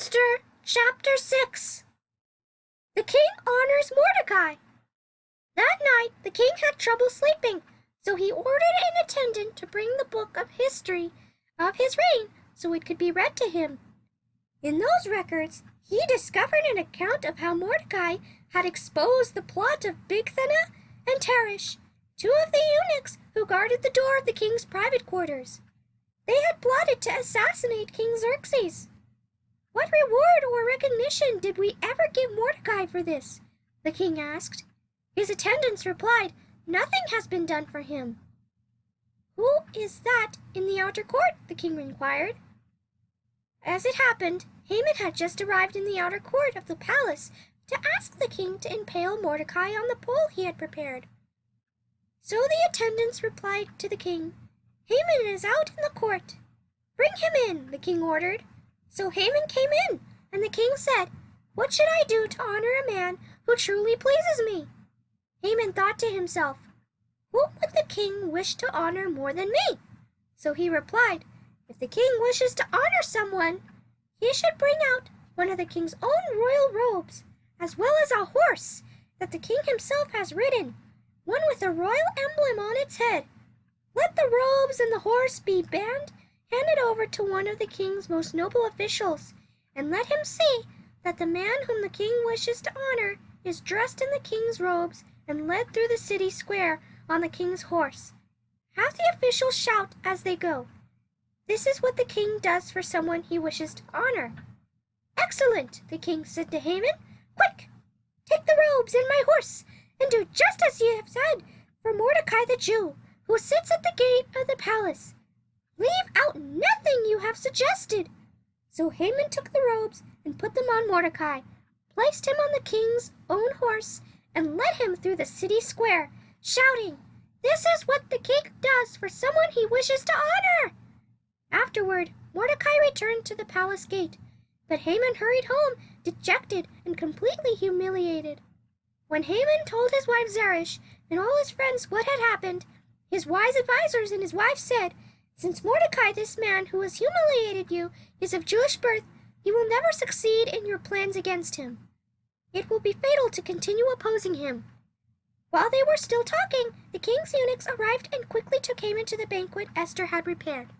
Esther Chapter 6. The king honors Mordecai. That night the king had trouble sleeping, so he ordered an attendant to bring the book of history of his reign so it could be read to him. In those records, he discovered an account of how Mordecai had exposed the plot of Bigthana and Teresh, two of the eunuchs who guarded the door of the king's private quarters. They had plotted to assassinate King Xerxes. "What reward or recognition did we ever give Mordecai for this?" the king asked. His attendants replied, "Nothing has been done for him." "Who is that in the outer court?" the king inquired. As it happened, Haman had just arrived in the outer court of the palace to ask the king to impale Mordecai on the pole he had prepared. So the attendants replied to the king, "Haman is out in the court." "Bring him in," the king ordered. So Haman came in, and the king said, "What should I do to honor a man who truly pleases me?" Haman thought to himself, "Who would the king wish to honor more than me?" So he replied, "If the king wishes to honor someone, he should bring out one of the king's own royal robes, as well as a horse that the king himself has ridden, one with a royal emblem on its head. Let the robes and the horse be handed over to one of the king's most noble officials, and let him see that the man whom the king wishes to honor is dressed in the king's robes and led through the city square on the king's horse. Have the officials shout as they go, 'This is what the king does for someone he wishes to honor.'" "Excellent," the king said to Haman. "Quick, take the robes and my horse, and do just as you have said for Mordecai the Jew, who sits at the gate of the palace. Leave out nothing you have suggested." So Haman took the robes and put them on Mordecai, placed him on the king's own horse, and led him through the city square, shouting, "This is what the king does for someone he wishes to honor." Afterward, Mordecai returned to the palace gate, but Haman hurried home, dejected and completely humiliated. When Haman told his wife Zeresh and all his friends what had happened, his wise advisors and his wife said, "Since Mordecai, this man who has humiliated you, is of Jewish birth, you will never succeed in your plans against him. It will be fatal to continue opposing him." While they were still talking, the king's eunuchs arrived and quickly took Haman to the banquet Esther had prepared.